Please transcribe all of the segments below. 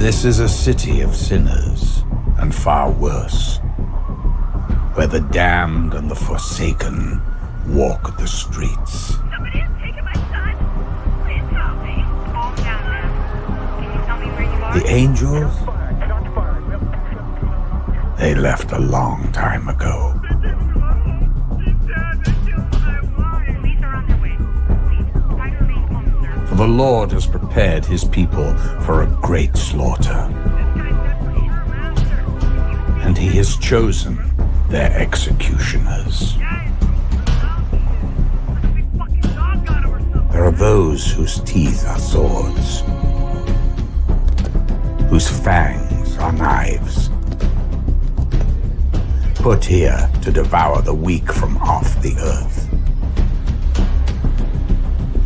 This is a city of sinners, and far worse, where the damned and the forsaken walk the streets. Somebody has taken my son. Please help me. Calm down, ma'am. Can you tell me where you are? The angels? They left a long time ago. Police are on their way. Please, try to remain calm, sir. For the Lord has prepared his people for a great slaughter, This guy's definitely your master. and he has chosen their executioners. Guys, help me. Like a big fucking dog got him or something. There are those whose teeth are swords, whose fangs are knives, put here to devour the weak from off the earth.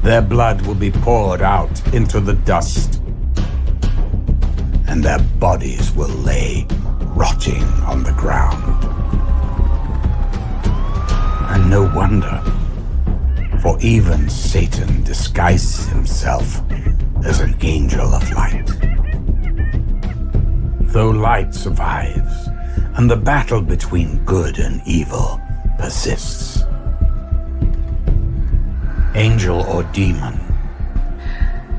Their blood will be poured out into the dust, and their bodies will lay rotting on the ground. And no wonder, for even Satan disguises himself as an angel of light. Though light survives, and the battle between good and evil persists, angel or demon,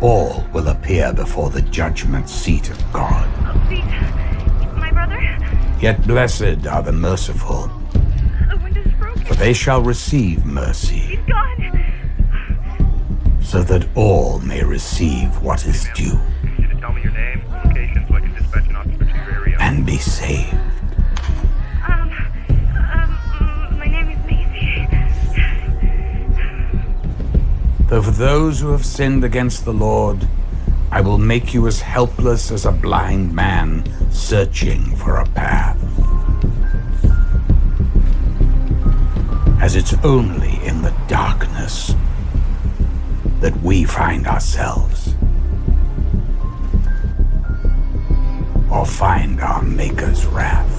all will appear before the judgment seat of God. Oh, please. My brother? Yet blessed are the merciful, The window's broken. for they shall receive mercy, He's gone. so that all may receive what is due You to tell me your name, location, so I can dispatch an officer to your area. and be saved. My name is Macy. Though for those who have sinned against the Lord, I will make you as helpless as a blind man searching for a path. As it's only in the darkness that we find ourselves, or find our Maker's wrath.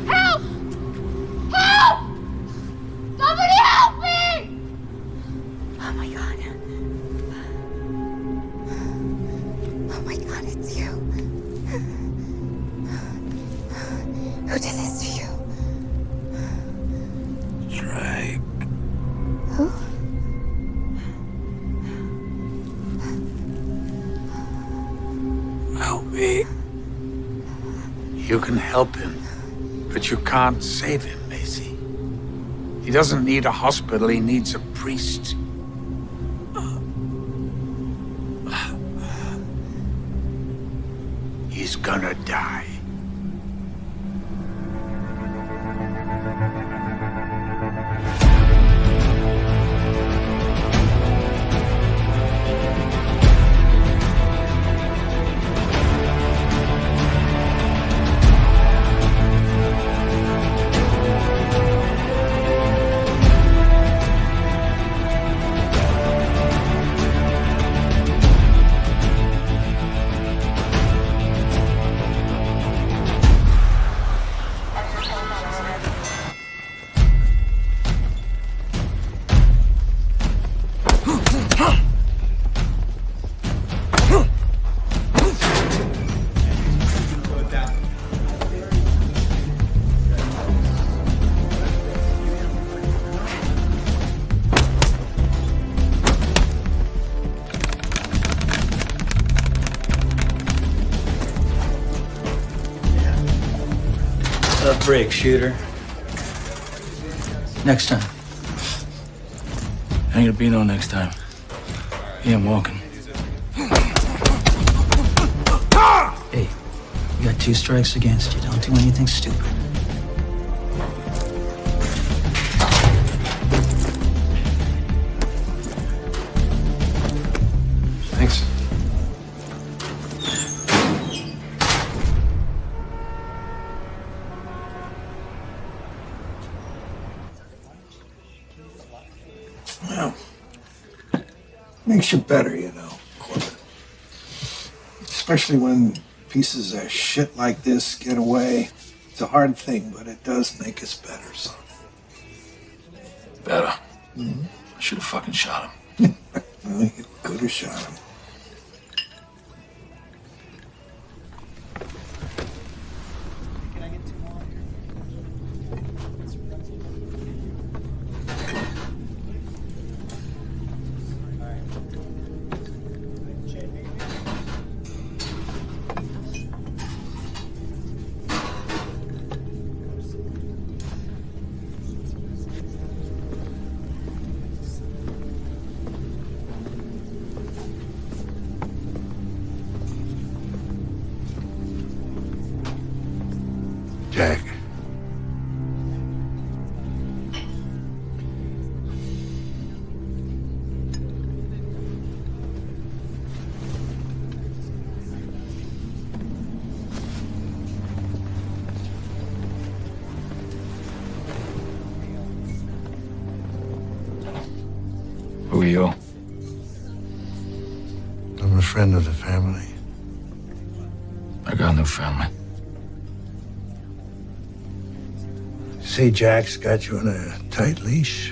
Help! Help! Somebody help me! Oh my god. Oh my god, it's you. Who did this to you? Drake. Who? Help me. You can help him, but you can't save him, Macy. He doesn't need a hospital, he needs a priest. He's gonna die. Tough break, shooter. Next time. Ain't gonna be no next time. He ain't walking. Hey, you got 2 strikes against you. Don't do anything stupid. Makes you better, you know, Corbin. Especially when pieces of shit like this get away. It's a hard thing, but it does make us better, son. Better. I should have fucking shot him. Well, you could have shot him. Jack. Who are you? I'm a friend of the family. I got no family. See, Jack's got you on a tight leash.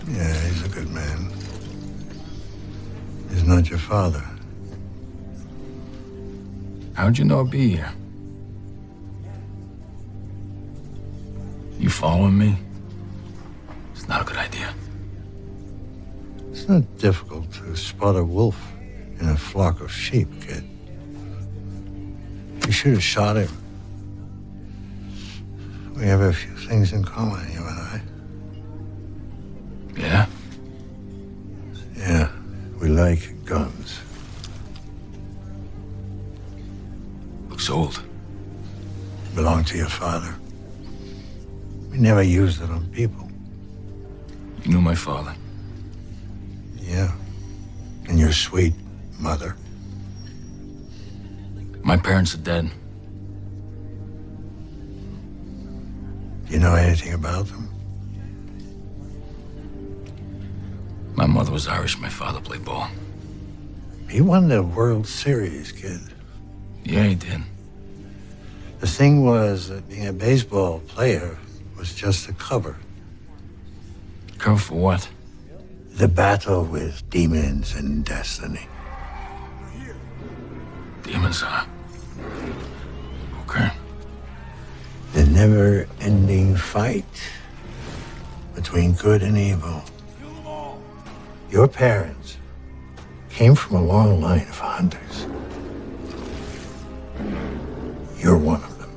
Yeah, he's a good man. He's not your father. How'd you know I'd be here? You following me? It's not a good idea. It's not difficult to spot a wolf in a flock of sheep, kid. You should have shot him. We have a few things in common, you and I. Yeah? Yeah, we like guns. Looks old. Belonged to your father. We never used it on people. You knew my father. Yeah. And your sweet mother. My parents are dead. Do you know anything about them? My mother was Irish, my father played ball. He won the World Series, kid. Yeah, he did. The thing was that being a baseball player was just a cover. Cover for what? The battle with demons and destiny. Demons, huh? Okay. The never-ending fight between good and evil. Your parents came from a long line of hunters. You're one of them.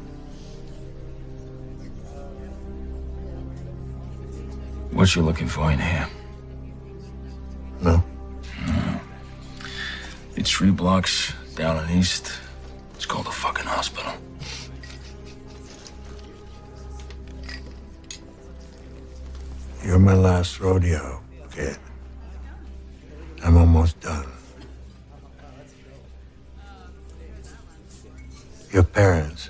What you looking for in here? No? It's 3 blocks down and east. It's called a fucking hospital. You're my last rodeo, kid. I'm almost done. Your parents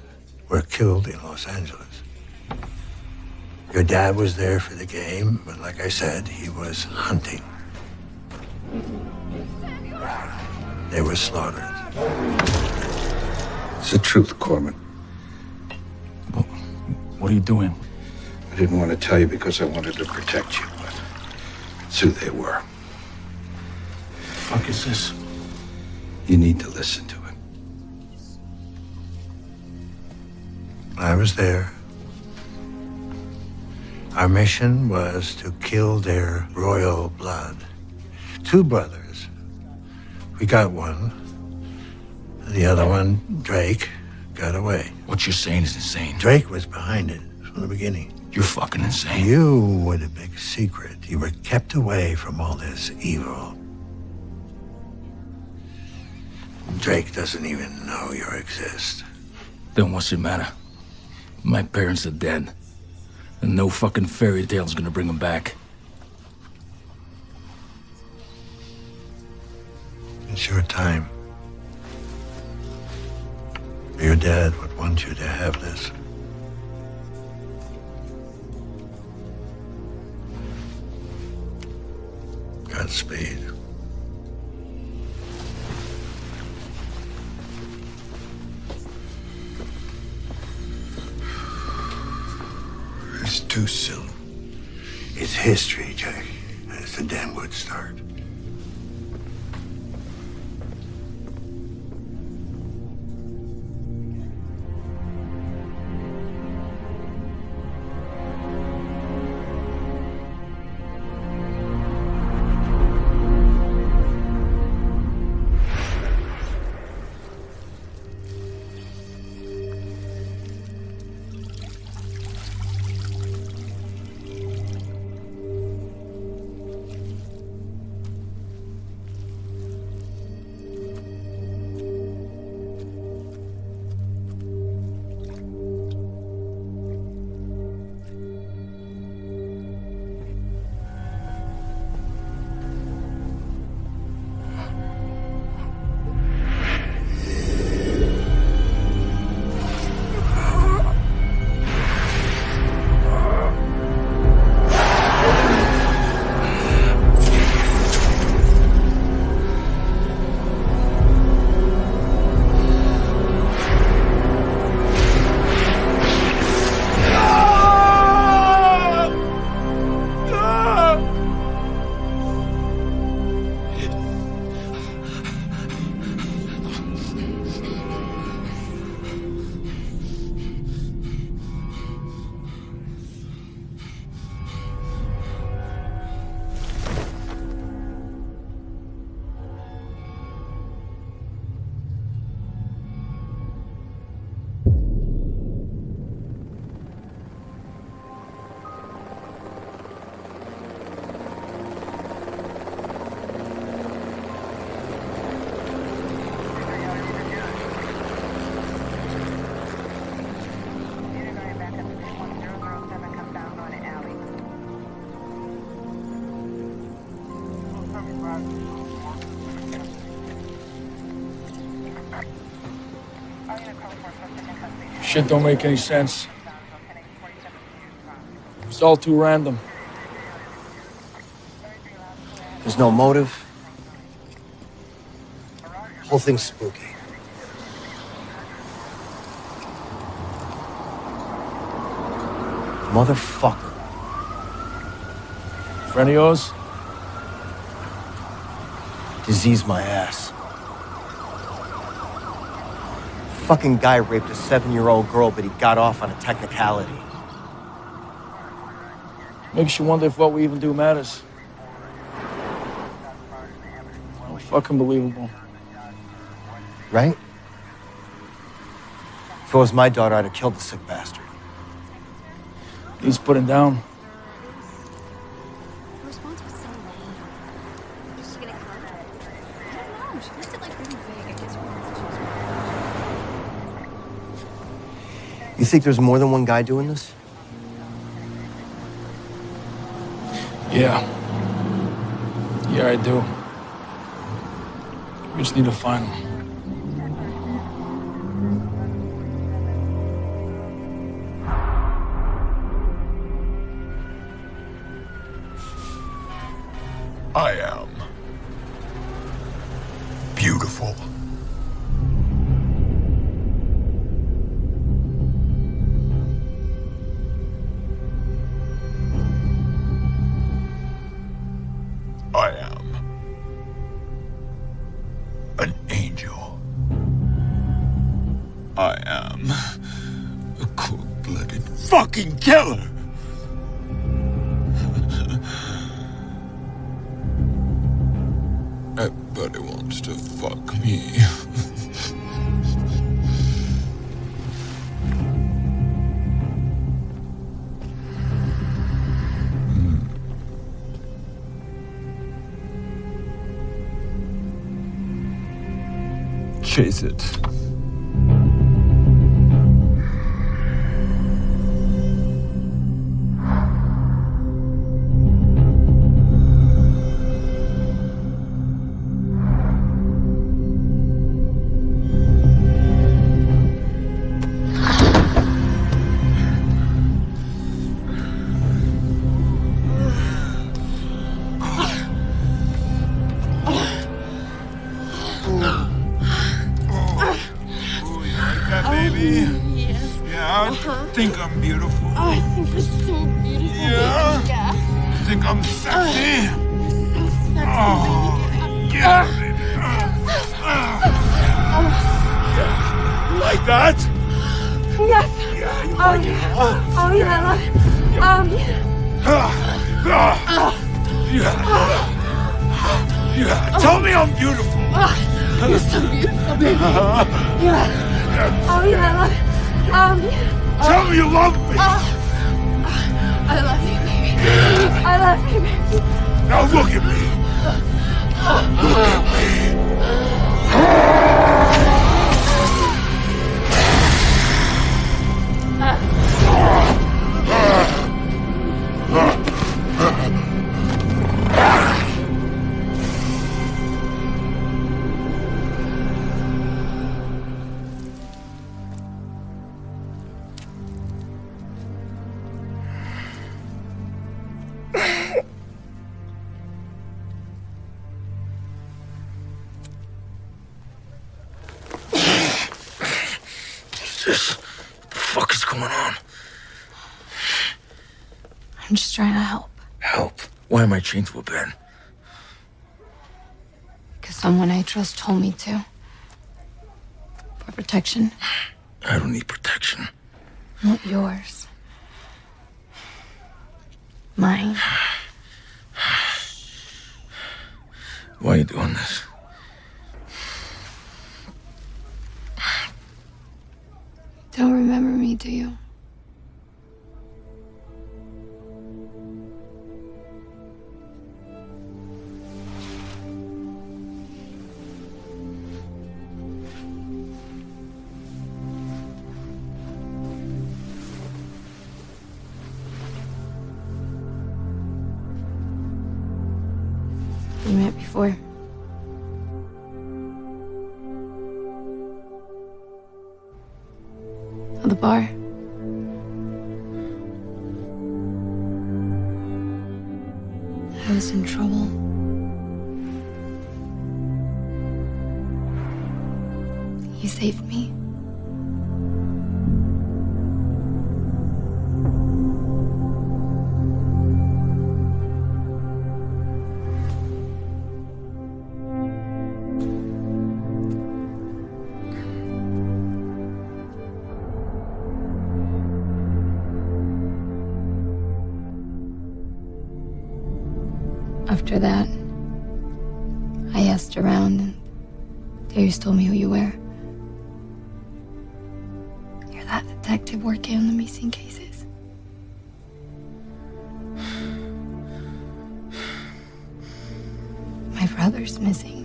were killed in Los Angeles. Your dad was there for the game, but like I said, he was hunting. They were slaughtered. It's the truth, Corbin. What are you doing? I didn't want to tell you because I wanted to protect you, but it's who they were. Fuck is this? You need to listen to it. I was there. Our mission was to kill their royal blood. 2 brothers. We got one. The other one, Drake, got away. What you're saying is insane. Drake was behind it from the beginning. You're fucking insane. You were the big secret. You were kept away from all this evil. Drake doesn't even know you exist. Then what's it matter? My parents are dead. And no fucking fairy tale's gonna bring them back. It's your time. Your dad would want you to have this. Godspeed. It's too soon. It's history, Jack. It's a damn good start. Shit don't make any sense. It's all too random. There's no motive. Whole thing's spooky. Motherfucker. Friend of yours? Disease my ass. Fucking guy raped a 7-year-old girl, but he got off on a technicality. Makes you wonder if what we even do matters. Fucking believable. Right? If it was my daughter, I'd have killed the sick bastard. He's putting down. Her response was so lame. Is she gonna come? I don't know. She listed like really vague. I guess You think there's more than one guy doing this? Yeah. Yeah, I do. We just need to find him. I am beautiful. I am an angel. I am a cold-blooded fucking killer. Everybody wants to fuck me. Chase it. me? Yes. Yeah, think I'm beautiful. Oh, I think you're so beautiful. Yeah? Baby. Yeah. Think I'm sexy? So sexy, Oh, baby. yeah, baby. Like that? Yes. Yeah, you Oh, like it, yeah. huh? Oh, yeah, I love it. Yeah, tell me I'm beautiful. You're so beautiful, baby. Yeah. Oh, yeah, I love it. Tell me you love me. I love you, baby. I love you, baby. Now look at me. Look at me. What the fuck is going on? I'm just trying to help. Help. Why am I chained to a bed? Because someone I trust told me to. For protection. I don't need protection. Not yours. Mine. Why are you doing this? Don't remember me, do you? We met before. At the bar. I was in trouble. You saved me. After that, I asked around and Darius told me who you were. You're that detective working on the missing cases. My brother's missing.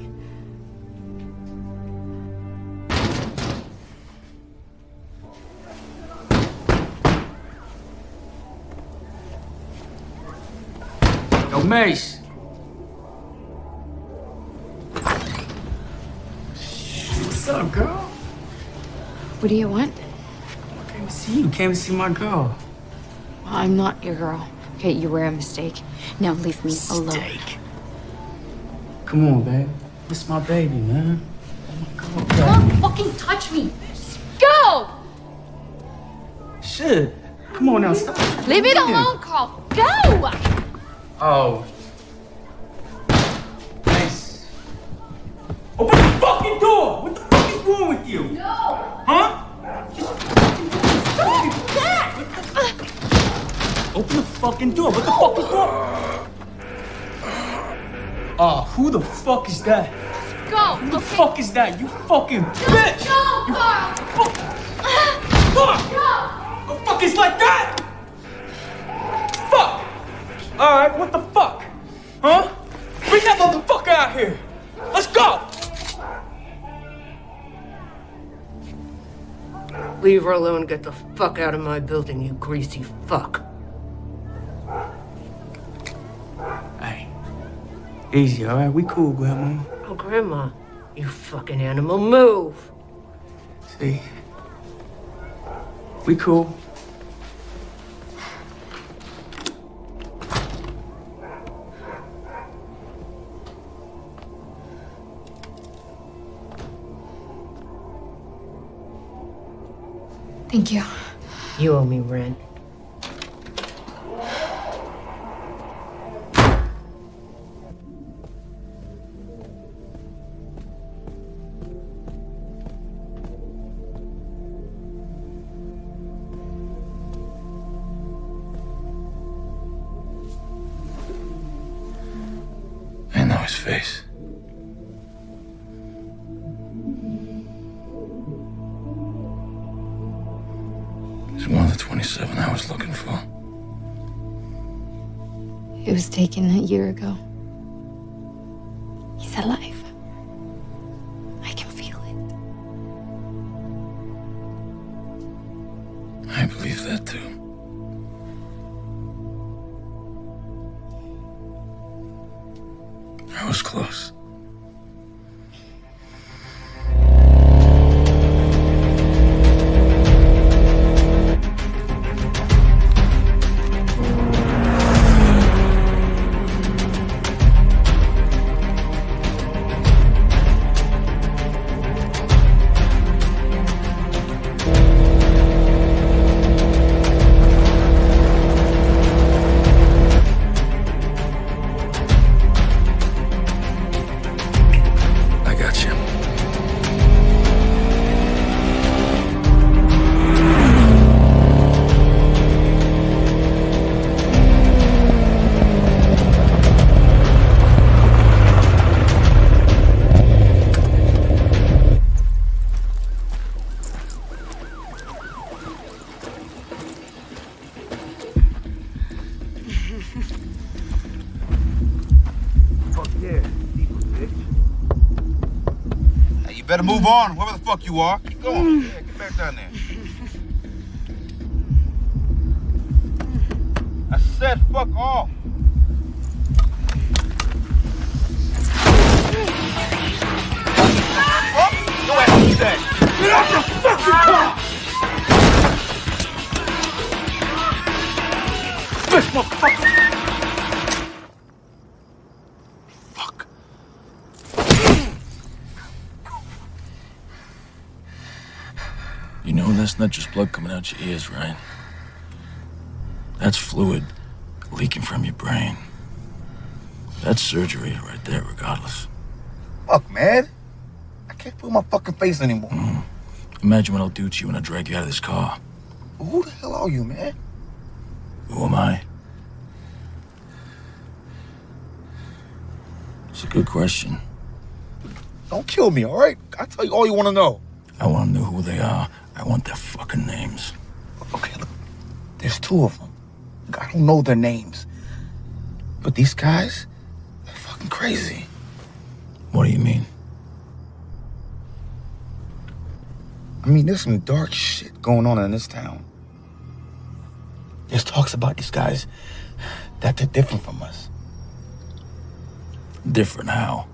Yo, Mace. What's up, girl? What do you want? I came to see you. Came to see my girl. Well, I'm not your girl. Okay, you were a mistake. Now leave me alone. Steak. Come on, babe. This is my baby, man. Oh my God. Don't fucking touch me! Go! Shit. Come on now, stop. Leave it alone, Carl. Go! Oh. Nice. Open the fucking door! What the fuck is wrong with you? No! Huh? Stop that! Open the fucking door. What the fuck is wrong? Who the fuck is that? Go! Who the fuck is that? You fucking bitch! Go, Carl! Fuck! Fuck! The fuck is like that? Fuck! Alright, what the fuck? Huh? Bring that motherfucker out here! Let's go! Leave her alone and get the fuck out of my building, you greasy fuck. Hey. Easy, alright? We cool, Grandma. Oh, Grandma, you fucking animal, move! See? We cool. Thank you. You owe me rent. I know his face. He's one of the 27 I was looking for. He was taken a year ago. He's alive. I can feel it. I believe that too. I was close. I got you. Hey, you better move on, whoever the fuck you are. Keep going. Yeah, get back down there. I said fuck off. Oh, go ahead, do that. Get out the fucking car! Bitch, motherfucker! Fuck. You know that's not just blood coming out your ears, right? That's fluid leaking from your brain. That's surgery right there, regardless. Fuck, man. I can't feel my fucking face anymore. Imagine what I'll do to you when I drag you out of this car. Who the hell are you, man? Who am I? It's a good question. Don't kill me, all right? I'll tell you all you want to know. I want to know who they are. I want their fucking names. Okay, look. There's two of them. Look, I don't know their names. But these guys, they're fucking crazy. What do you mean? I mean, there's some dark shit going on in this town. There's talks about these guys that they're different from us. Different how?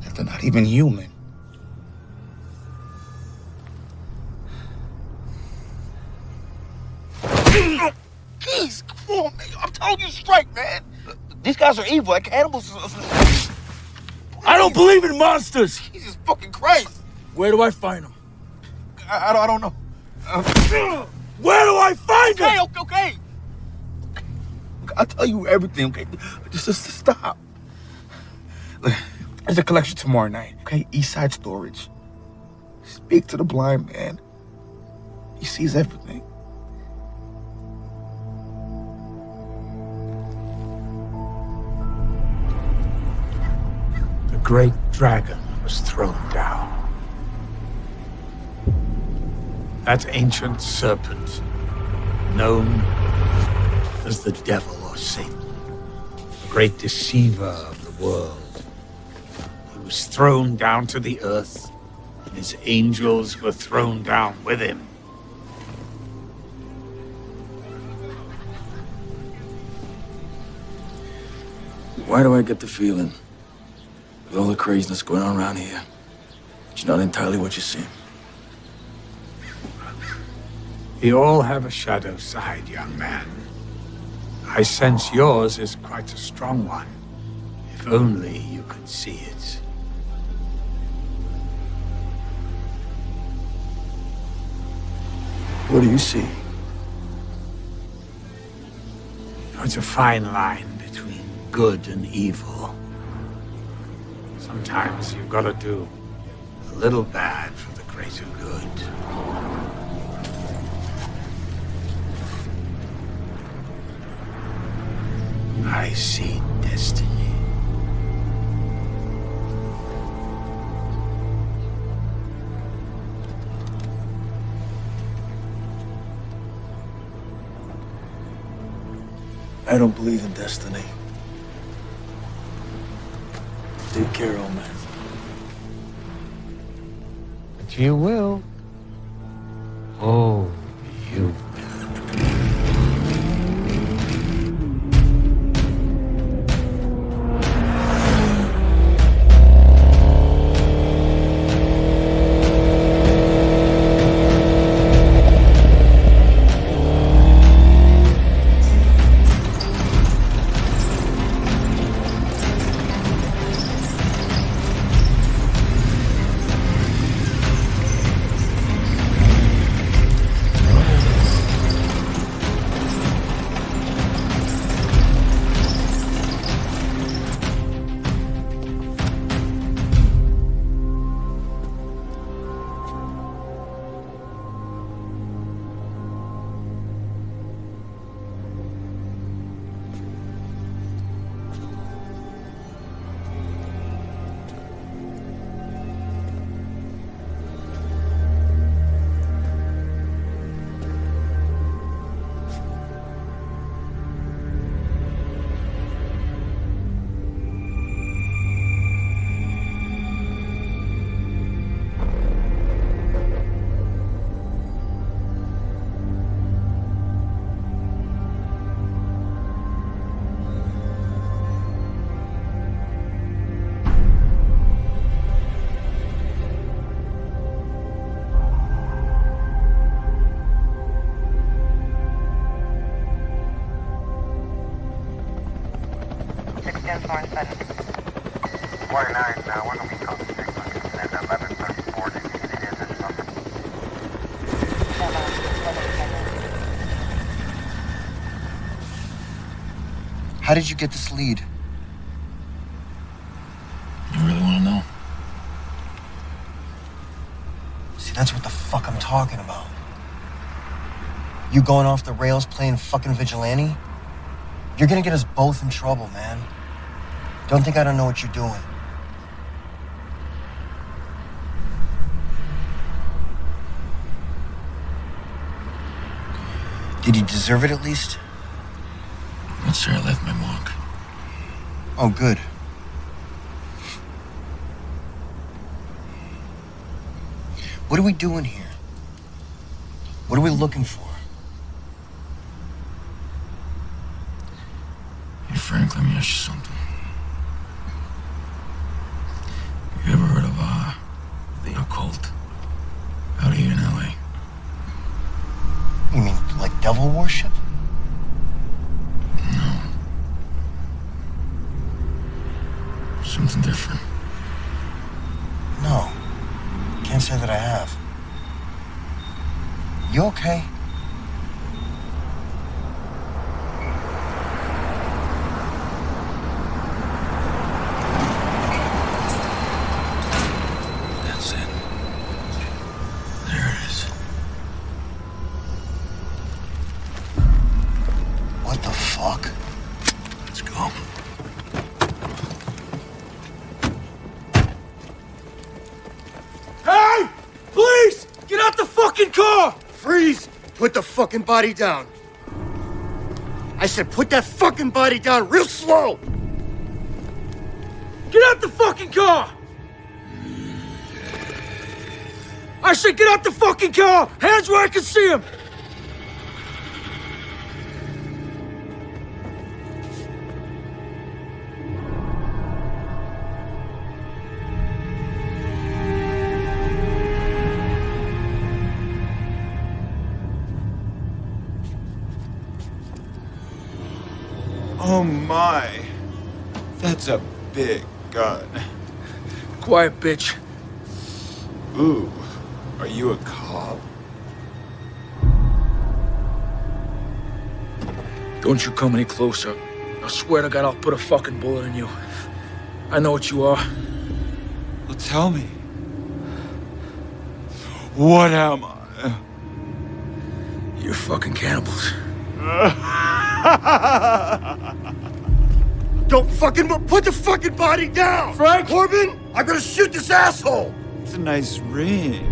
That they're not even human. Jeez, come on, man. I'm telling you straight, man. These guys are evil, like animals. I don't believe in monsters! Jesus fucking Christ. Where do I find them? I don't know. Where do I find them? Okay. I'll tell you everything, okay? Just stop. Look, there's a collection tomorrow night, okay? East Side Storage. Speak to the blind man. He sees everything. The great dragon was thrown down. That ancient serpent, known as the devil or Satan, the great deceiver of the world. He was thrown down to the earth, and his angels were thrown down with him. Why do I get the feeling, with all the craziness going on around here, it's not entirely what you seem? We all have a shadow side, young man. I sense yours is quite a strong one. If only you could see it. What do you see? It's a fine line between good and evil. Sometimes you've got to do a little bad for the greater good. I see destiny. I don't believe in destiny. Take care, old man. But you will. Oh, you will. How did you get this lead? You really want to know? See, that's what the fuck I'm talking about. You going off the rails playing fucking vigilante? You're gonna get us both in trouble, man. Don't think I don't know what you're doing. Did you deserve it at least? I'd say I left my mark. Oh, good. What are we doing here? What are we looking for? Hey, Frank, let me ask you something. You ever heard of, the occult? Out here in L.A.? You mean like devil worship? No. Something different. No. Can't say that I have. You okay? That's it. There it is. What the fuck? Let's go. Hey! Please! Get out the fucking car! Freeze! Put the fucking body down. I said put that fucking body down real slow! Get out the fucking car! I said get out the fucking car! Hands where I can see him! Oh my. That's a big gun. Quiet, bitch. Ooh, are you a cop? Don't you come any closer. I swear to God, I'll put a fucking bullet in you. I know what you are. Well, tell me. What am I? You're fucking cannibals. Don't fucking put the fucking body down! Frank! Corbin, I'm gonna shoot this asshole! It's a nice ring.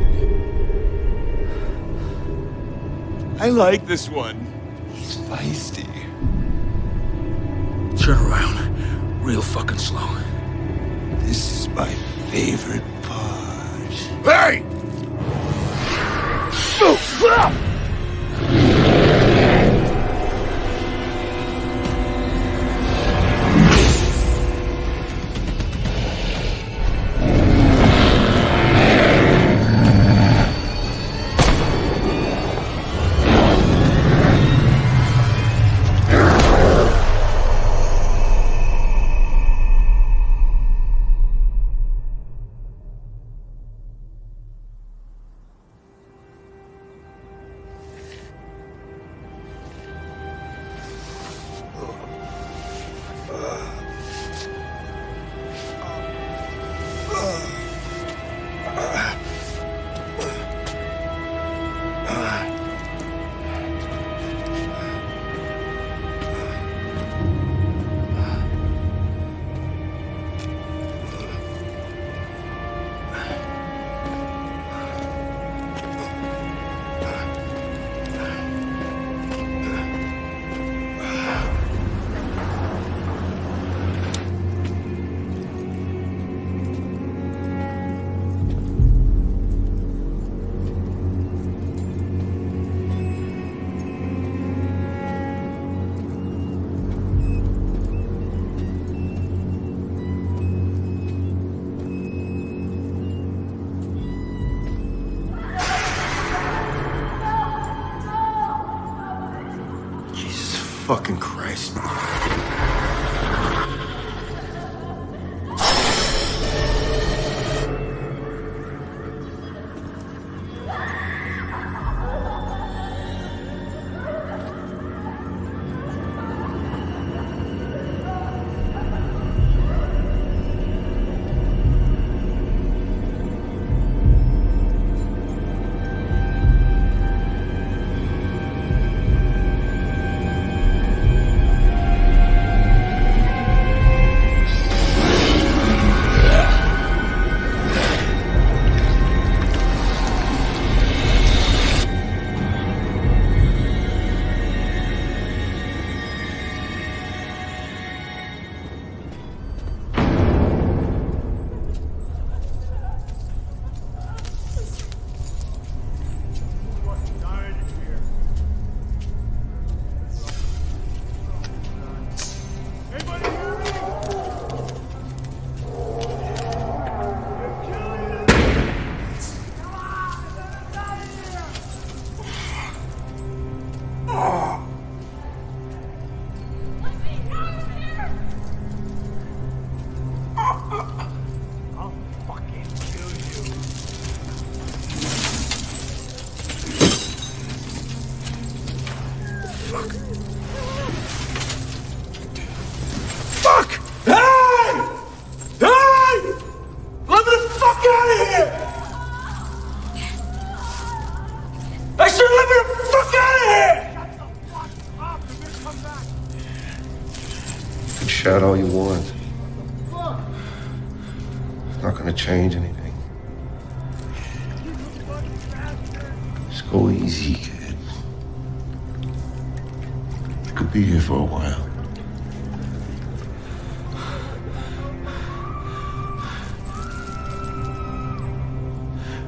I like this one. He's feisty. Turn around. Real fucking slow. This is my favorite part. Hey! Fucking Christ. Shout all you want. It's not gonna change anything. Just go easy, kid. I could be here for a while.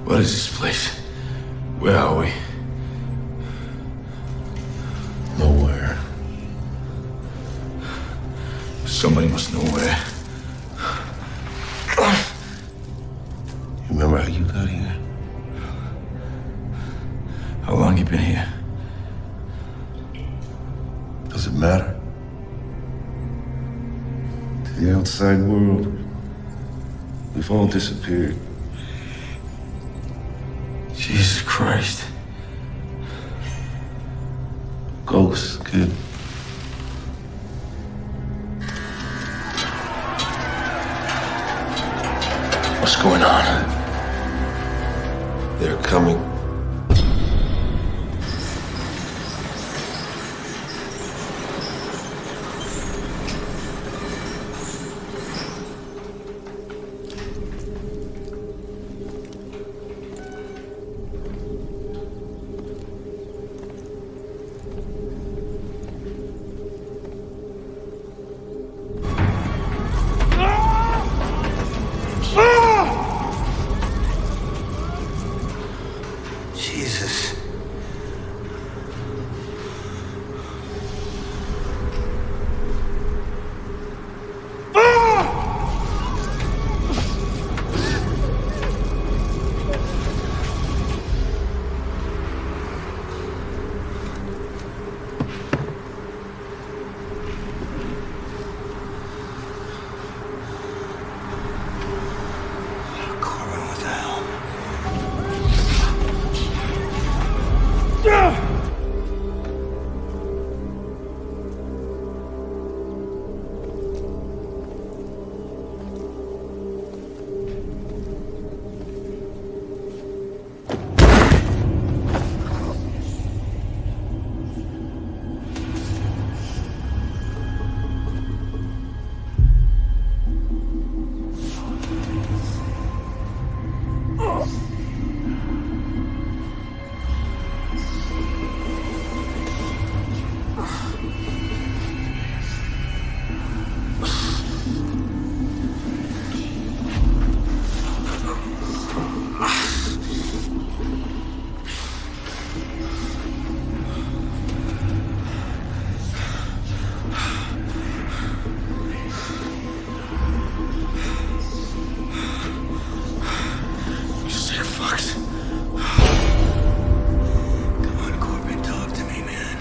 What is this place? Where are we? Nowhere. Somebody must know where. You remember how you got here? How long you been here? Does it matter? To the outside world, we've all disappeared. Jesus Christ. Ghosts, kid. They're coming. Jesus. Corbin, what the hell? Sick fucks. Come on, Corbin, talk to me, man.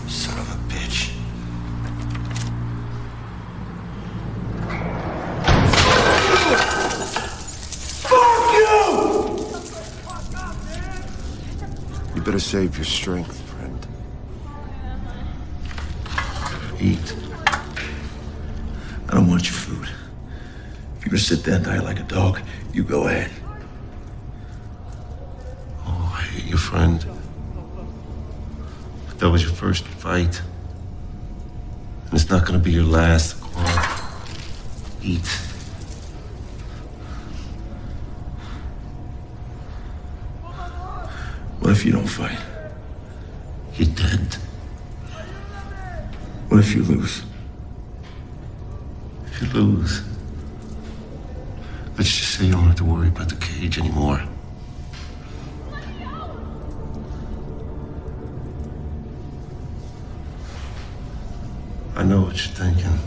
Son of a bitch. You better save your strength, friend. Eat. I don't want your food. If you're gonna sit there and die like a dog, you go ahead. Oh, I hate you, friend. But that was your first fight. And it's not gonna be your last. Go on. Eat. What if you don't fight? You're dead. What if you lose? If you lose, let's just say you don't have to worry about the cage anymore. I know what you're thinking.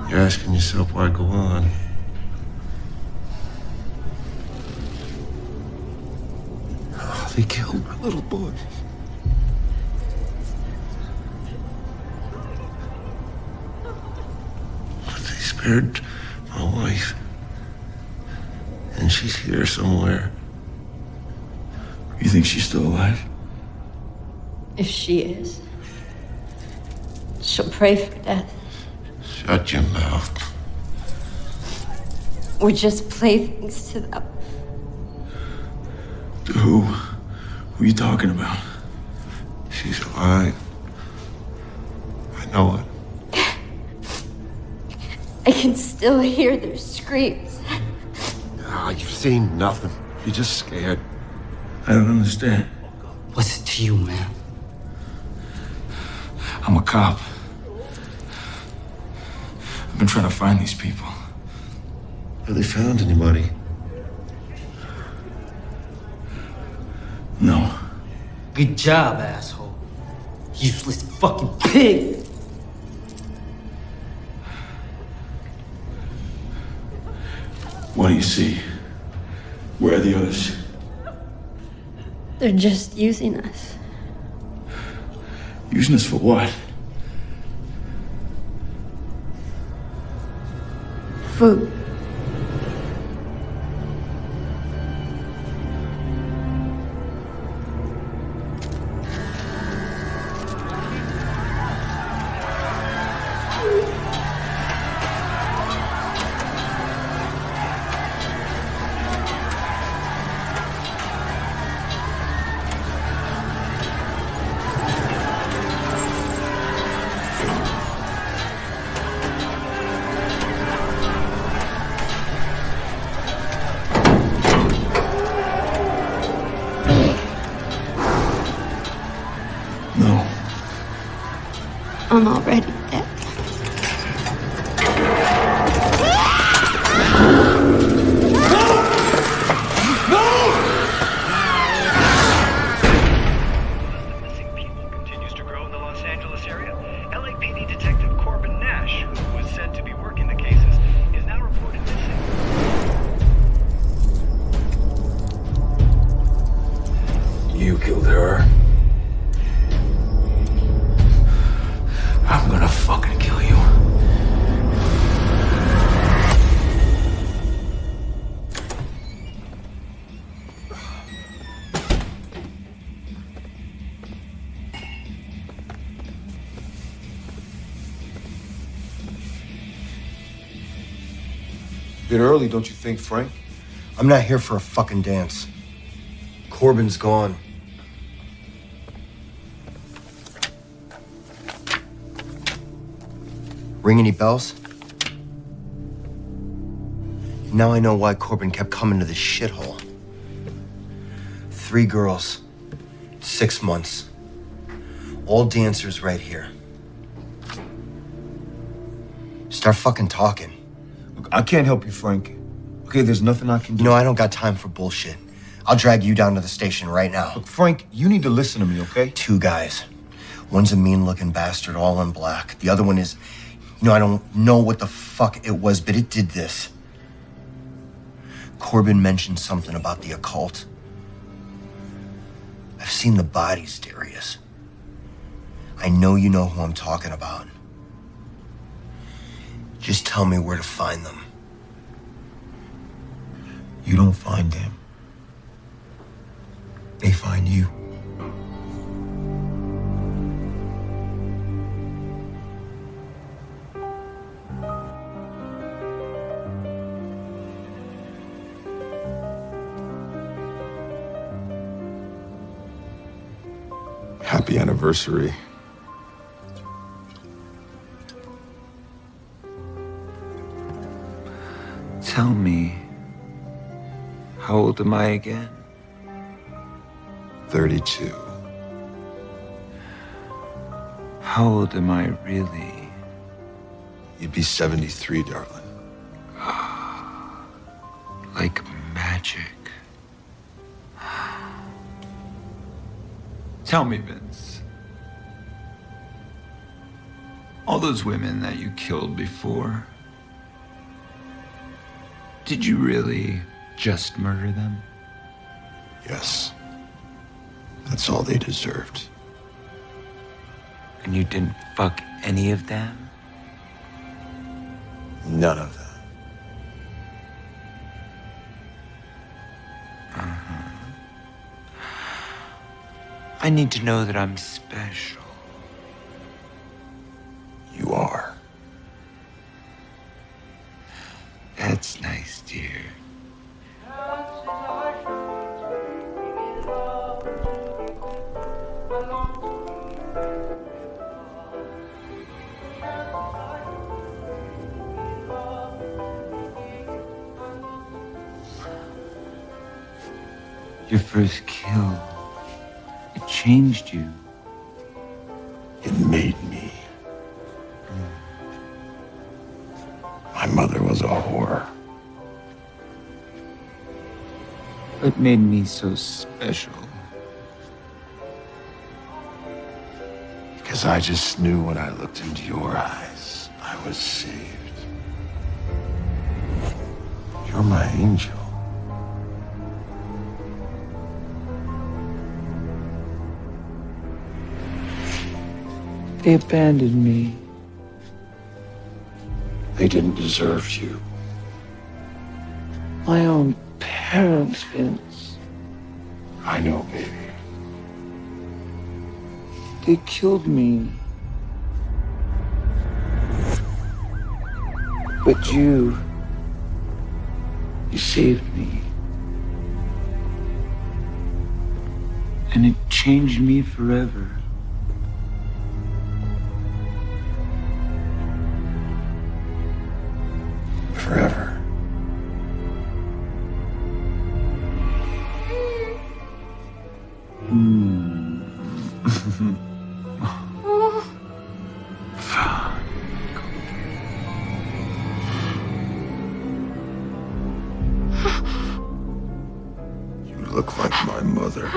You're asking yourself why go on. Oh, they killed my little boy. They spared my wife. And she's here somewhere. You think she's still alive? If she is, she'll pray for death. Shut your mouth. We're just playthings to them. To who? Who are you talking about? She's alive. I know it. I can still hear their screams. You've seen nothing. You're just scared. I don't understand. What's it to you, man? I'm a cop. I've been trying to find these people. Have they found anybody? No. Good job, asshole. Useless fucking pig! What do you see? Where are the others? They're just using us. Using us for what? Food. No. I'm already dead. Missing people continues to grow in the Los Angeles area. LAPD Detective Corbin Nash, who was said to be working the cases, is now reported missing. You killed her. I'm gonna fucking kill you. Bit early, don't you think, Frank? I'm not here for a fucking dance. Corbin's gone. Ring any bells? Now I know why Corbin kept coming to this shithole. 3 girls, 6 months. All dancers right here. Start fucking talking. Look, I can't help you, Frank. Okay, there's nothing I can do. You know, I don't got time for bullshit. I'll drag you down to the station right now. Look, Frank, you need to listen to me, okay? 2 guys. One's a mean-looking bastard, all in black. The other one is... You know, I don't know what the fuck it was, but it did this. Corbin mentioned something about the occult. I've seen the bodies, Darius. I know you know who I'm talking about. Just tell me where to find them. You don't find them. They find you. Happy anniversary. Tell me, how old am I again? 32. How old am I really? You'd be 73, darling. Like magic. Tell me, Vince. All those women that you killed before, did you really just murder them? Yes. That's all they deserved. And you didn't fuck any of them? None of them. I need to know that I'm special. You are. That's nice, dear. Your first kill. It changed you. It made me. My mother was a whore. What made me so special? Because I just knew when I looked into your eyes, I was saved. You're my angel. They abandoned me. They didn't deserve you. My own parents, Vince. I know, baby. They killed me. But you saved me. And it changed me forever. Forever. You look like my mother.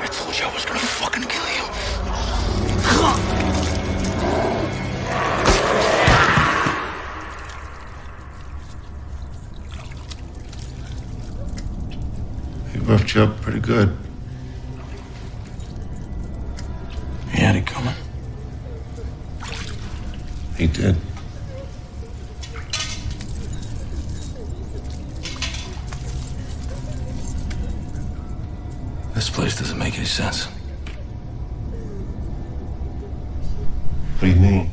I told you I was gonna fucking kill you. He roughed you up pretty good. He had it coming. He did. This place doesn't make any sense. What do you mean?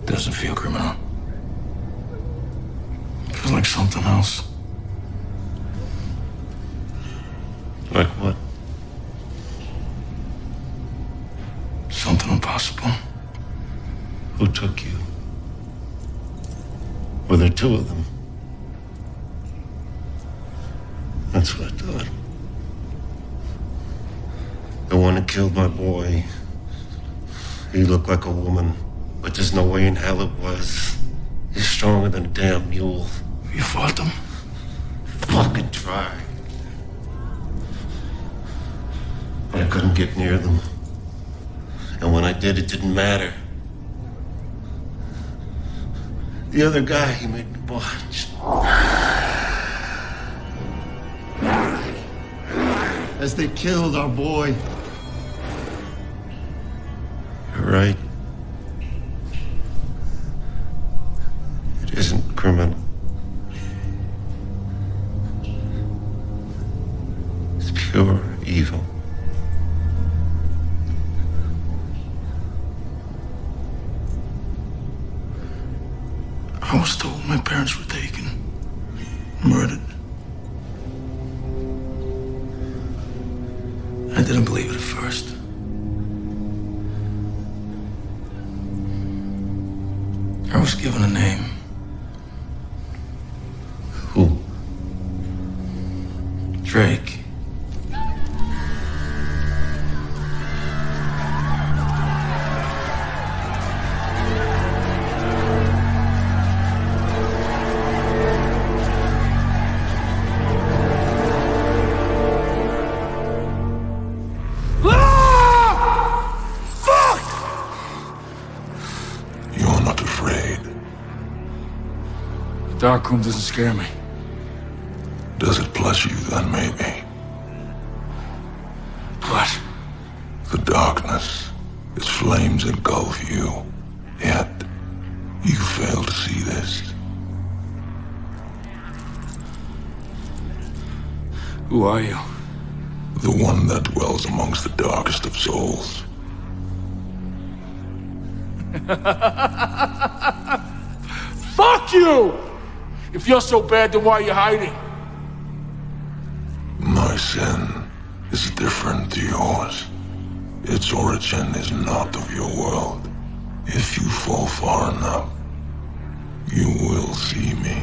Doesn't feel criminal. Feels like something else. Like what? Something impossible. Who took you? Were there two of them? That's what I thought. The one who killed my boy. He looked like a woman, but there's no way in hell it was. He's stronger than a damn mule. You fought them? Fucking try. But I couldn't get near them. And when I did, it didn't matter. The other guy, he made me watch. As they killed our boy. You're right. It isn't criminal. It's pure evil. I was told my parents were taken, murdered. I didn't believe it at first. was given a name. Who? Drake. You're not afraid. The dark room doesn't scare me. Does it bless you then, maybe? What? The darkness, its flames engulf you. Yet, you fail to see this. Who are you? The one that dwells amongst the darkest of souls. Fuck you! If you're so bad, then why are you hiding? My sin is different to yours. Its origin is not of your world. If you fall far enough, you will see me.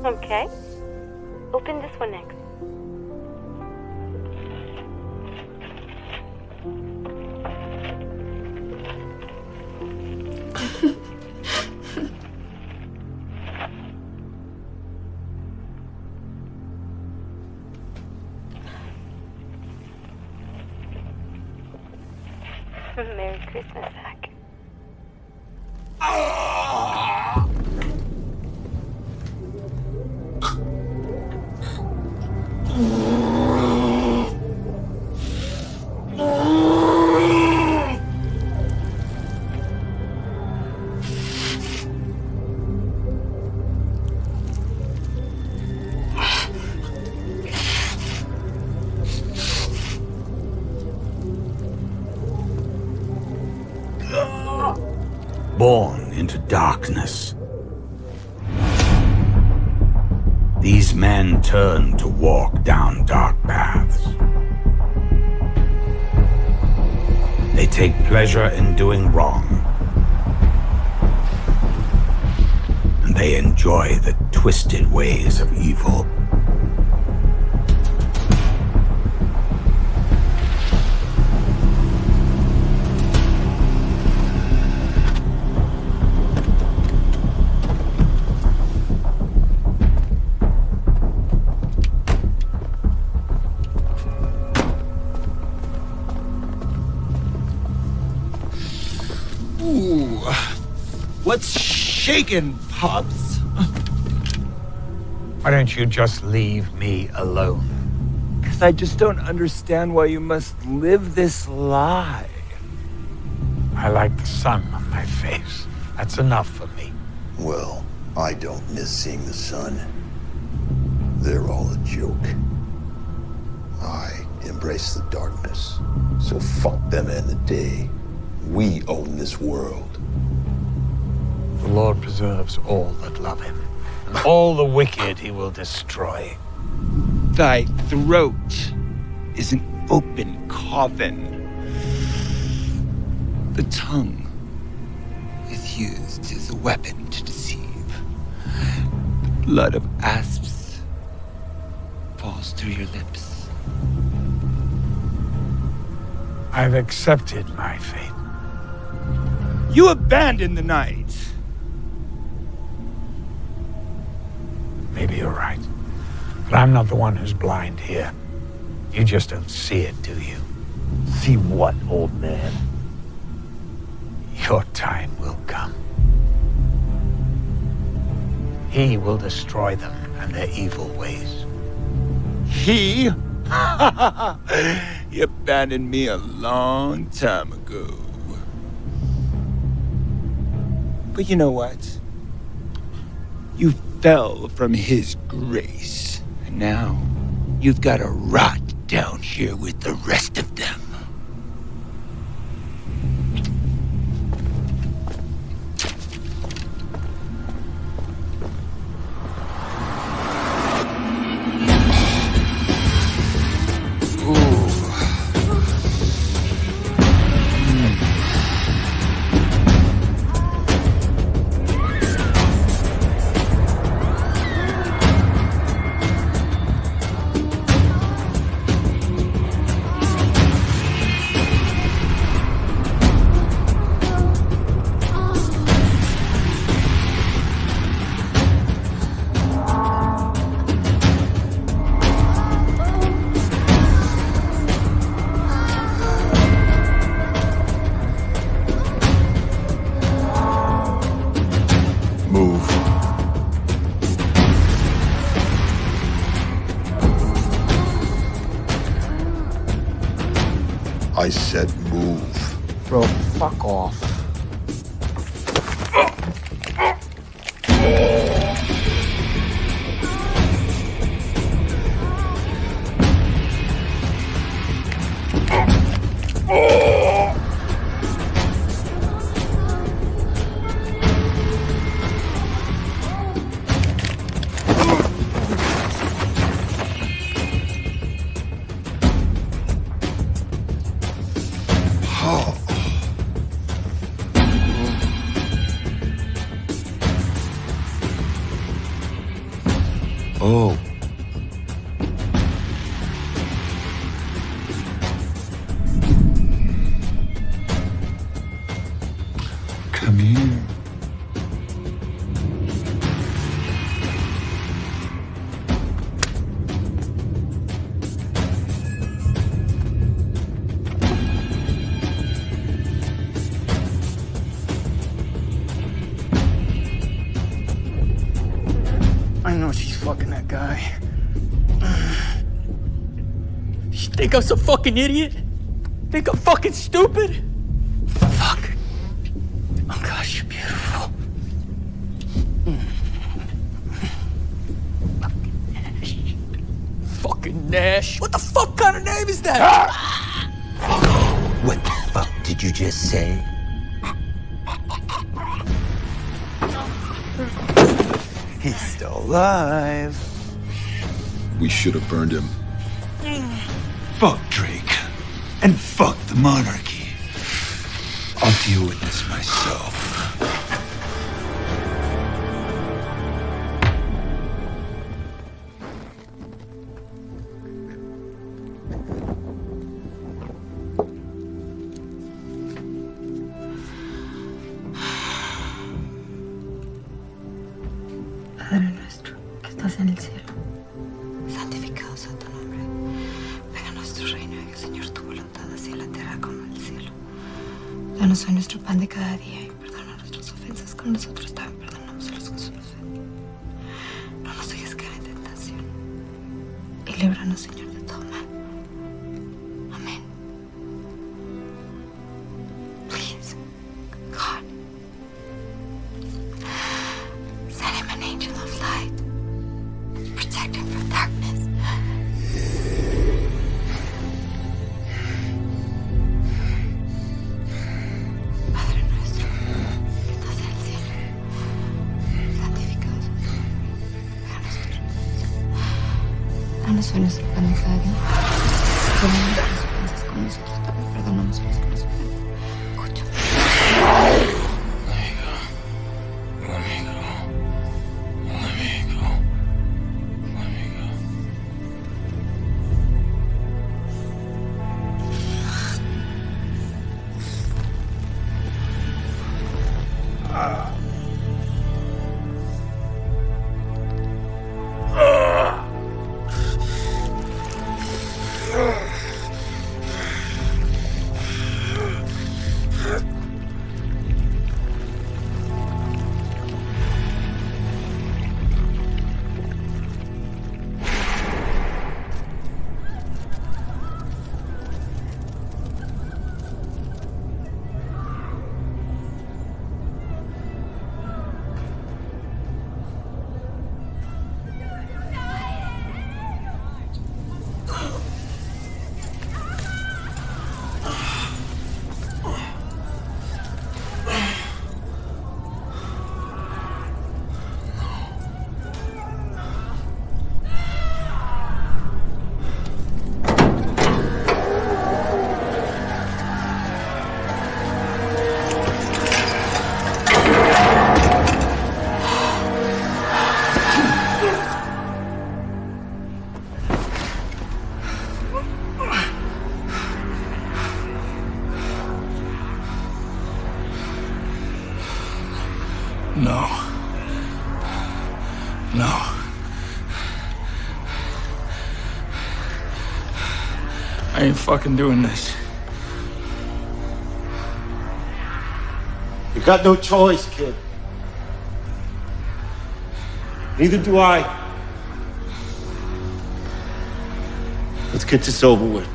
Okay. Open this one next. Merry Christmas, Zach. Born into darkness. These men turn to walk down dark paths. They take pleasure in doing wrong. And they enjoy the twisted ways of evil. Ooh, what's shaking, Pops? Why don't you just leave me alone? Because I just don't understand why you must live this lie. I like the sun on my face. That's enough for me. Well, I don't miss seeing the sun. They're all a joke. I embrace the darkness. So fuck them and the day. We own this world. The Lord preserves all that love him, and all the wicked he will destroy. Thy throat is an open coffin. The tongue is used as a weapon to deceive. The blood of asps falls through your lips. I've accepted my fate. You abandoned the night. Maybe you're right. But I'm not the one who's blind here. You just don't see it, do you? See what, old man? Your time will come. He will destroy them and their evil ways. He? He abandoned me a long time ago. But you know what? You fell from his grace. And now you've got to rot down here with the rest of them. Move. I said move. Bro, fuck off. Oh. Come here. I know she's fucking that guy. You think I'm some fucking idiot? Think I'm fucking stupid? Fuck. Oh gosh, you're beautiful. Fucking Nash. What the fuck kind of name is that? What the fuck did you just say? He's still alive. We should have burned him. Fuck Drake. And fuck the monarchy. I'll deal with this myself. Padre nuestro, que estás en el cielo, santificado sea tu nombre. Venga a nuestro reino y que el Señor tu voluntad, así en la tierra como en el cielo. Danos hoy nuestro pan de cada día y perdona nuestras ofensas como nosotros también perdonamos a los que nos ofenden. No nos dejes caer en tentación y líbranos, Señor, de todo mal. Amén. Please, God, send him an angel of light. Protect him from darkness. Padre nuestro, que estás en el cielo, santificado sea tu nombre. Venga a nuestro reino. Danos hoy nuestro pan de cada día. Perdona nuestras ofensas como nosotros también perdonamos a los que nos ofenden. Escucha. No. No. I ain't fucking doing this. You got no choice, kid. Neither do I. Let's get this over with.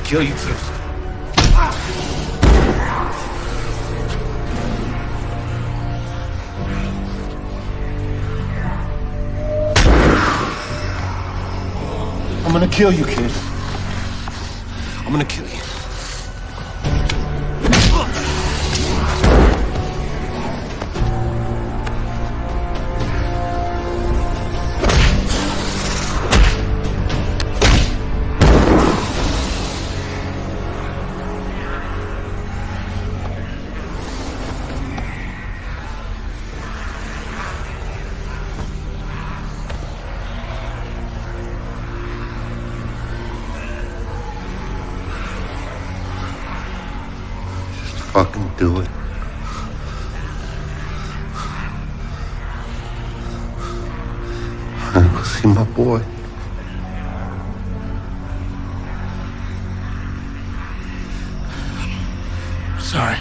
Kill you first. I'm gonna kill you, kid. I'm gonna kill you. Fucking do it. I will see my boy. Sorry.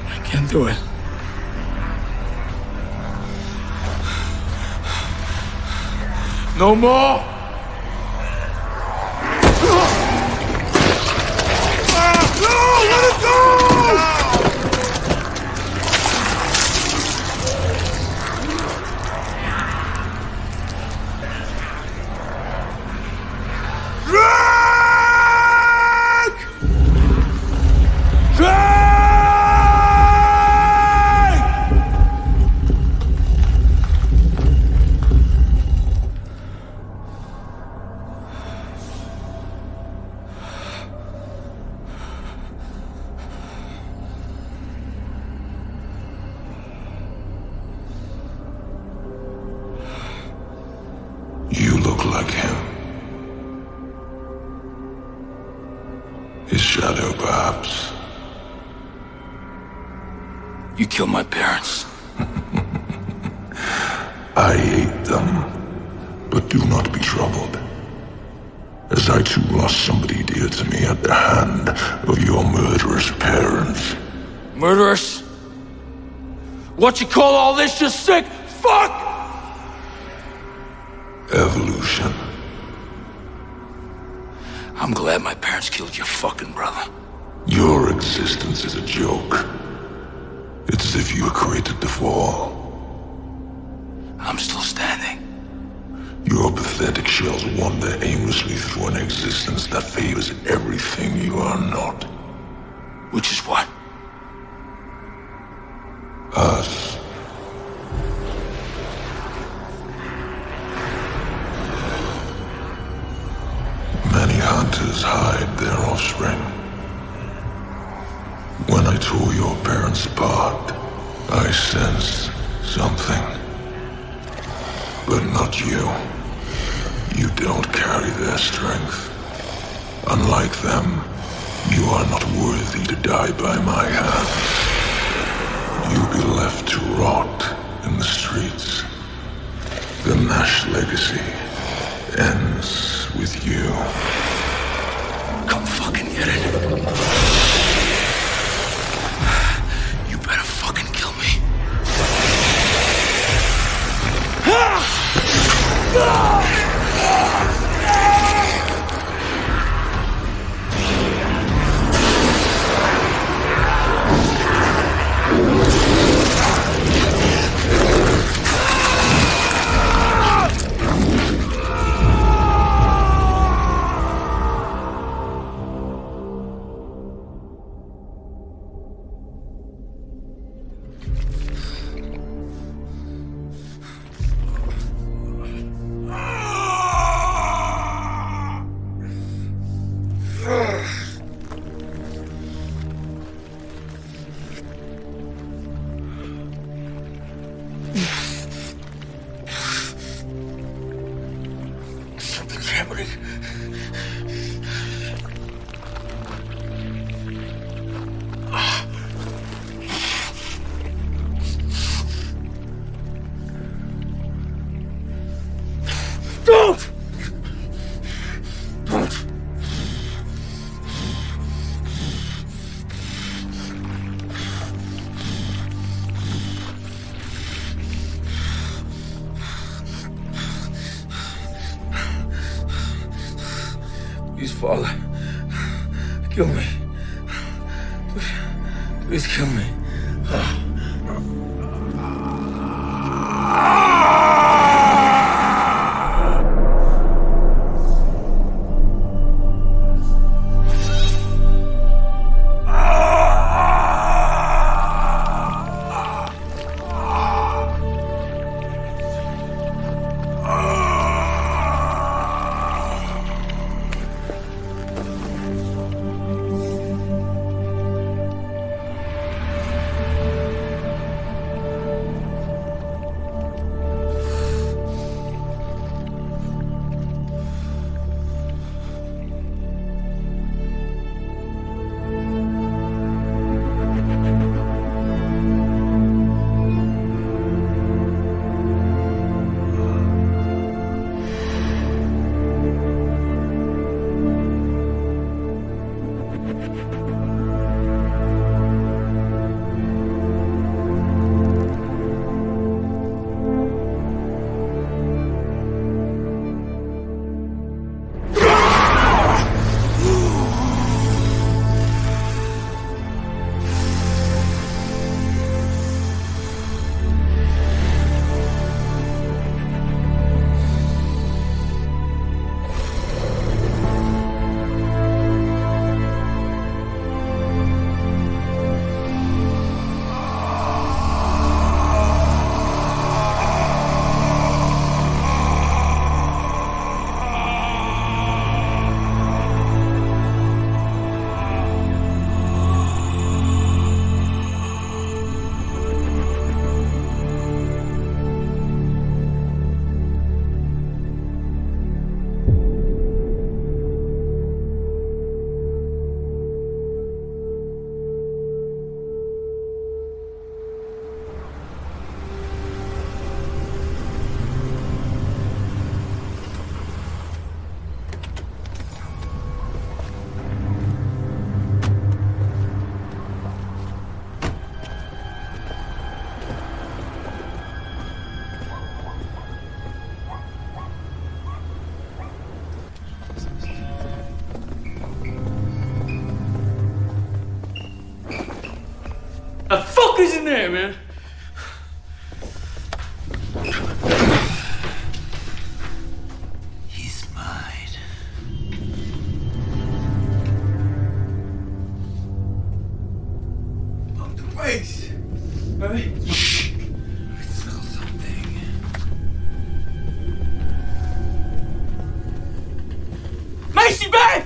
I can't do it. No more! You look like him. His shadow, perhaps. You killed my parents. I hate them, but do not be troubled, as I too lost somebody dear to me at the hand of your murderous parents. Murderers? What you call all this, you sick fuck? Evolution. I'm glad my parents killed your fucking brother. Your existence is a joke. It's as if you were created to fall. I'm still standing. Your pathetic shells wander aimlessly through an existence that favors everything you are not. Which is what? Us. Many hunters hide their offspring. When I tore your parents apart, I sensed something. But not you. You don't carry their strength. Unlike them, you are not worthy to die by my hand. You'll be left to rot in the streets. The Nash legacy ends with with you. Come fucking get it. You better fucking kill me. Something's happening. Don't! Don't! Please, Father, kill me. Please kill me. The fuck is in there, man? He's mine. Pump the brakes. Right? Shh. I smell something. Macy, babe!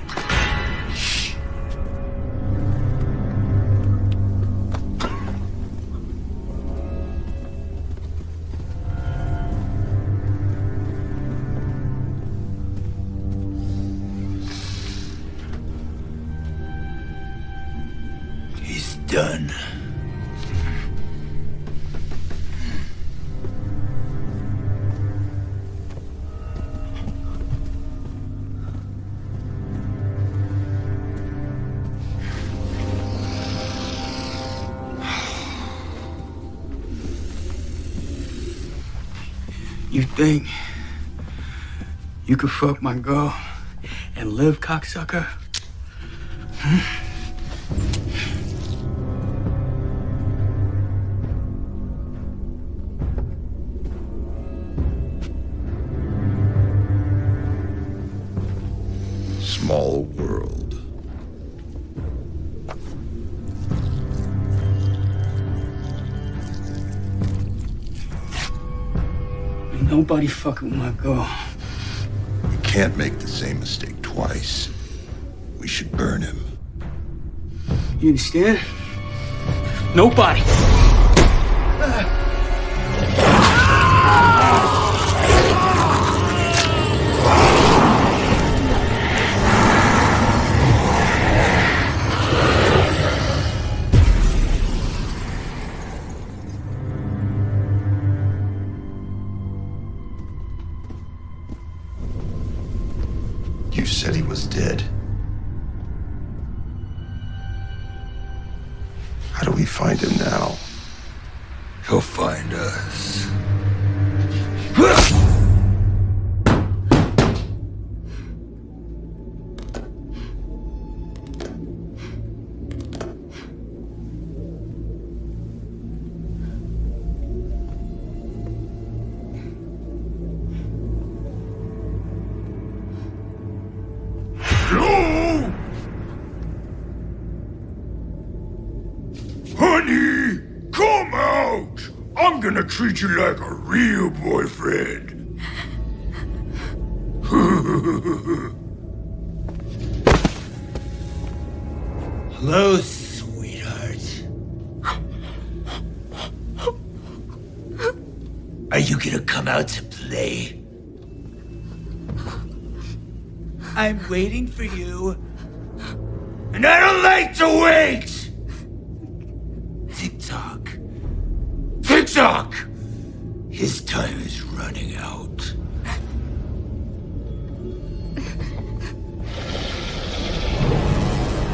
He's done. You think you could fuck my girl and live, cocksucker? Small world. Ain't nobody fucking with my girl. You can't make the same mistake twice. We should burn him. You understand? Nobody. You said he was dead. How do we find him now? He'll find us. Honey, come out! I'm gonna treat you like a real boyfriend. Hello, sweetheart. Are you gonna come out to play? I'm waiting for you. And I don't like to wait! Tick-tock. Tick-tock! His time is running out.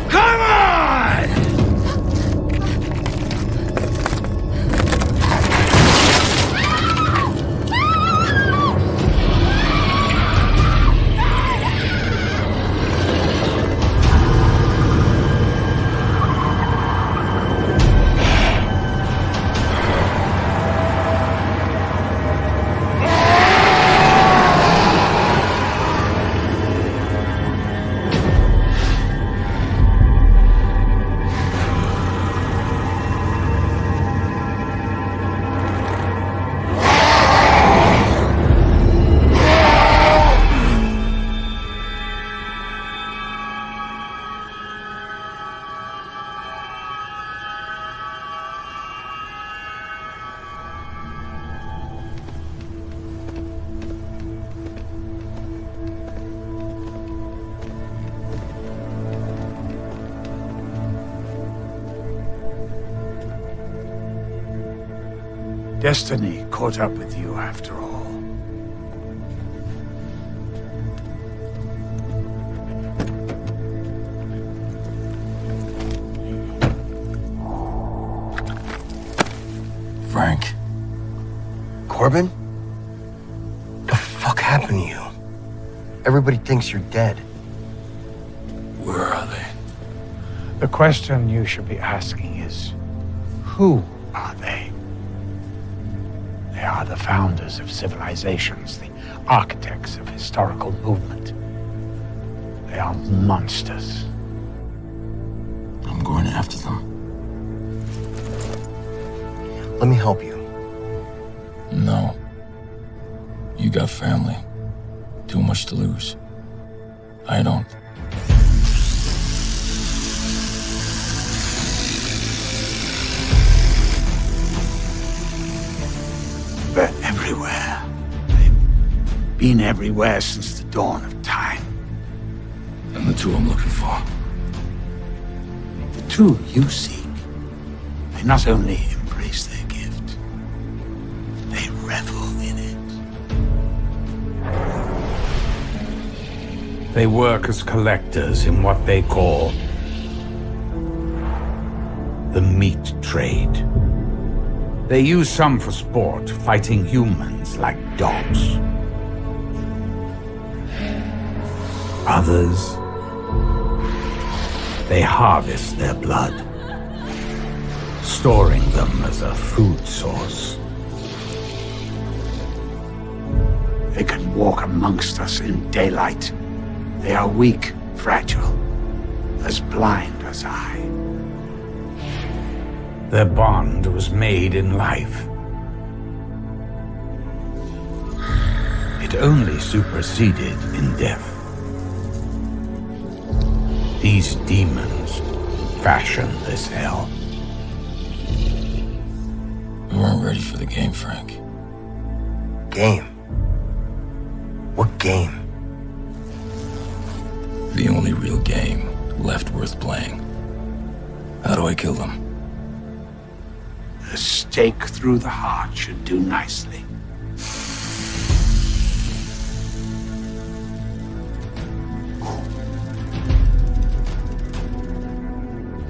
Come on! Destiny caught up with you after all. Frank. Corbin? The fuck happened to you? Everybody thinks you're dead. Where are they? The question you should be asking is, who are they? They are the founders of civilizations, the architects of historical movement. They are monsters. I'm going after them. Let me help you. No. You got family. Too much to lose. I don't. They're everywhere. They've been everywhere since the dawn of time. And the two I'm looking for. The two you seek, they not only embrace their gift, they revel in it. They work as collectors in what they call the meat trade. They use some for sport, fighting humans like dogs. Others, they harvest their blood, storing them as a food source. They can walk amongst us in daylight. They are weak, fragile, as blind as I. Their bond was made in life. It only superseded in death. These demons fashioned this hell. We weren't ready for the game, Frank. Game? What game? The only real game left worth playing. How do I kill them? A stake through the heart should do nicely.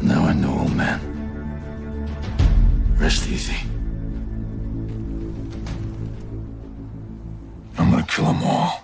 Now I know, old man. Rest easy. I'm gonna kill them all.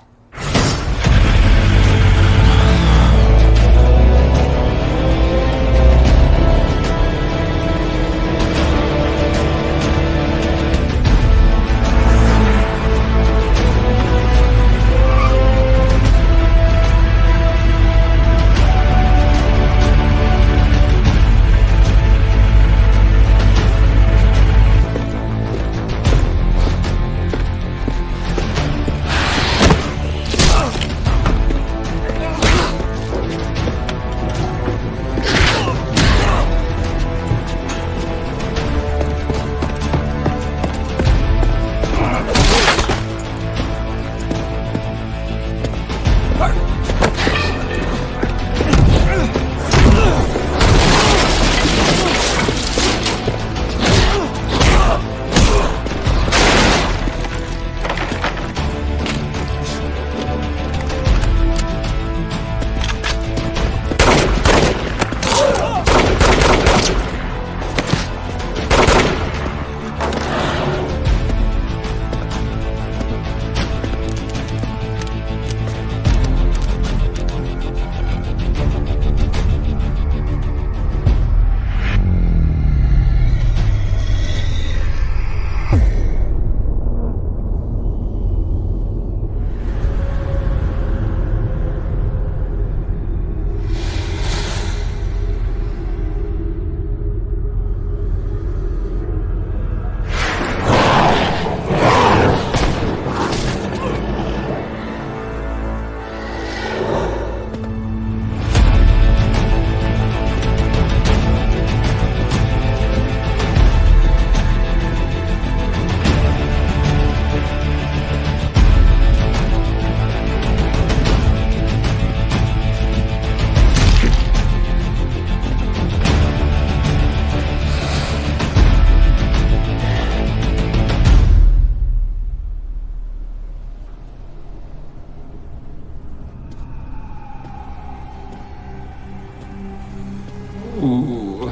Ooh.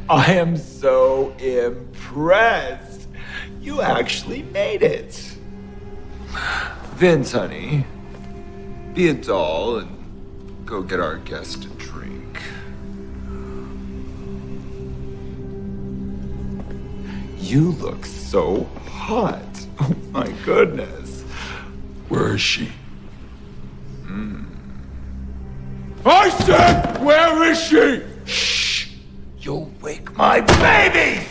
I am so impressed. You actually made it. Vince, honey, be a doll and go get our guest a drink. You look so hot. Oh my goodness. Where is she? I said, where is she? Shh! You'll wake my baby!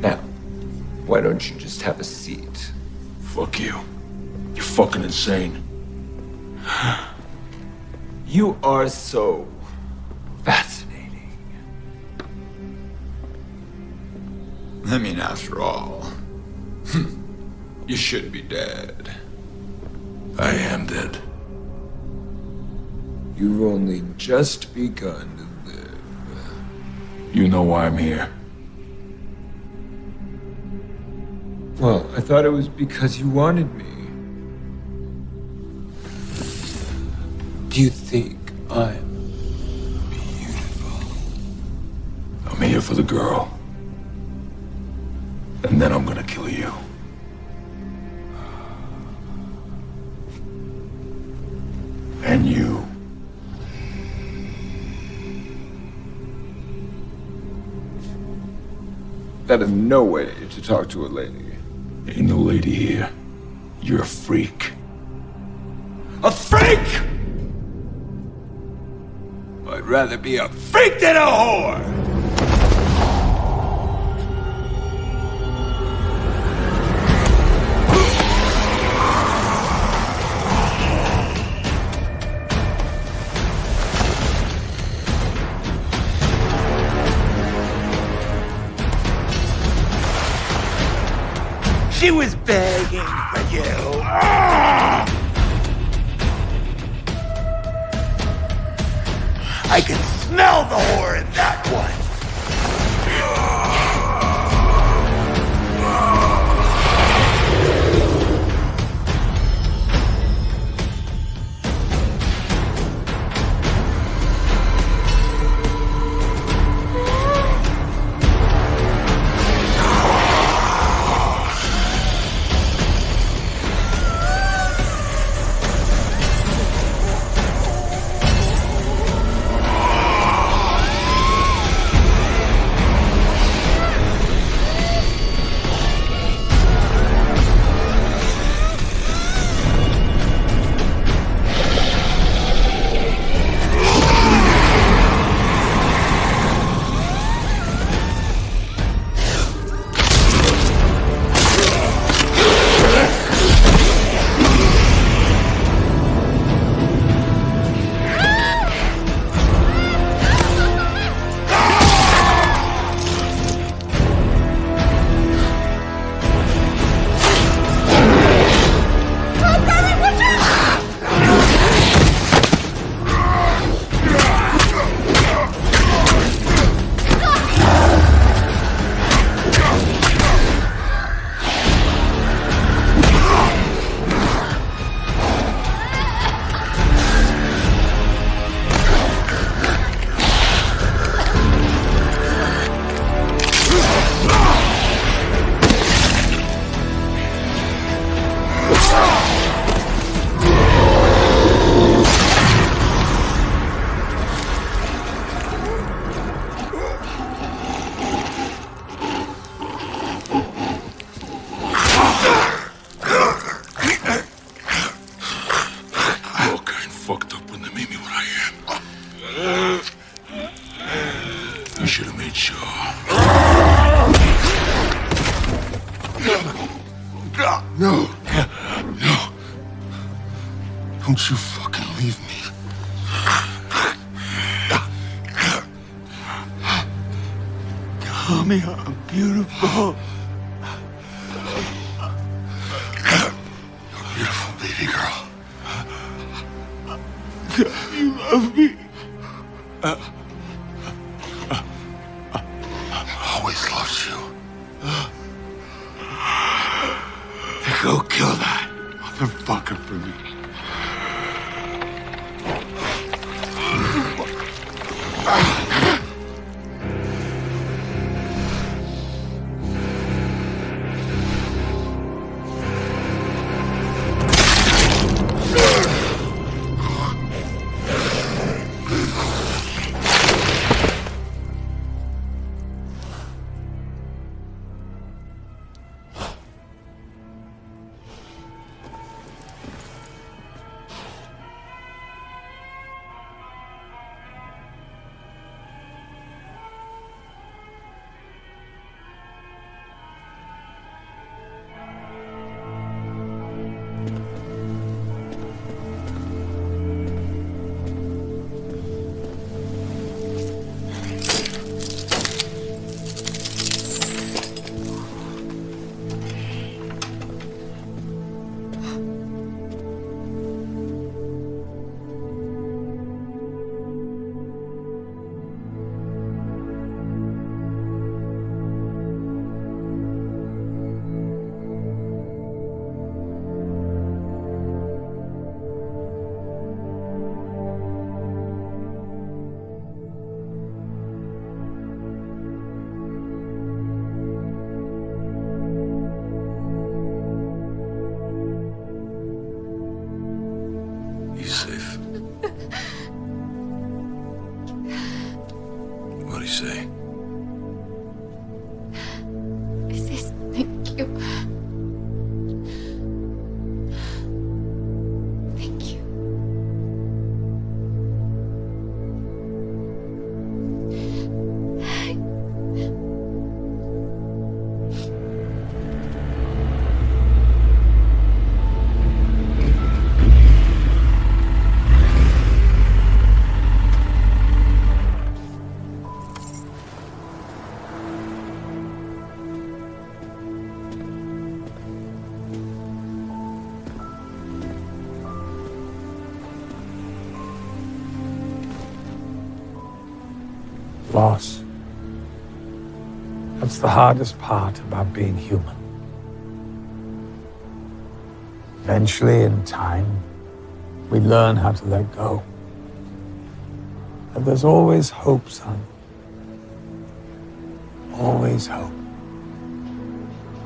Now, why don't you just have a seat? Fuck you. You're fucking insane. You are so fascinating. I mean, after all, you should be dead. I am dead. You've only just begun to live. You know why I'm here. Well, I thought it was because you wanted me. Do you think I'm I'm here for the girl. And then I'm gonna kill you. And you. That is no way to talk to a lady. Ain't no lady here. You're a freak. A freak! I'd rather be a freak than a whore! She was begging for you. I can smell the whore in that one. You should have made sure. No. No. Don't you fucking leave me. Tell me I'm beautiful. You're a beautiful baby girl. You love me. I always loved you. Go kill that motherfucker for me. What'd he say? He says, thank you. Thank you. Loss. That's the hardest part about being human. Eventually, in time, we learn how to let go. But there's always hope, son. Always hope.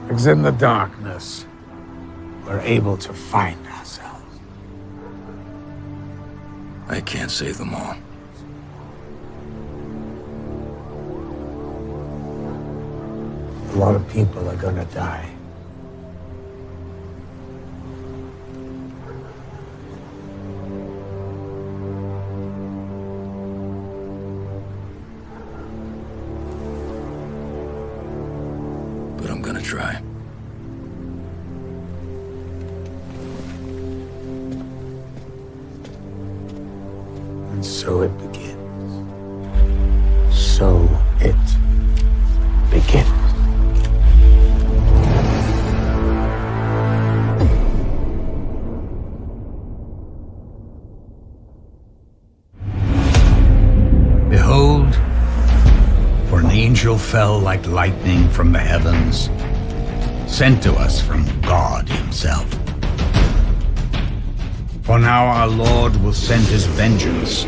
Because in the darkness, we're able to find ourselves. I can't save them all. A lot of people are gonna die. But I'm gonna try. And so it begins. So it begins. Behold, for an angel fell like lightning from the heavens, sent to us from God himself. For now our Lord will send his vengeance,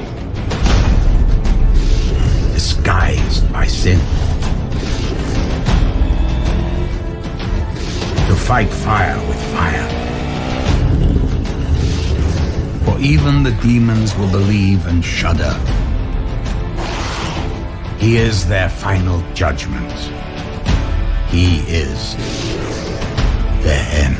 disguised by sin, to fight fire with fire. For even the demons will believe and shudder. He is their final judgment. He is their end.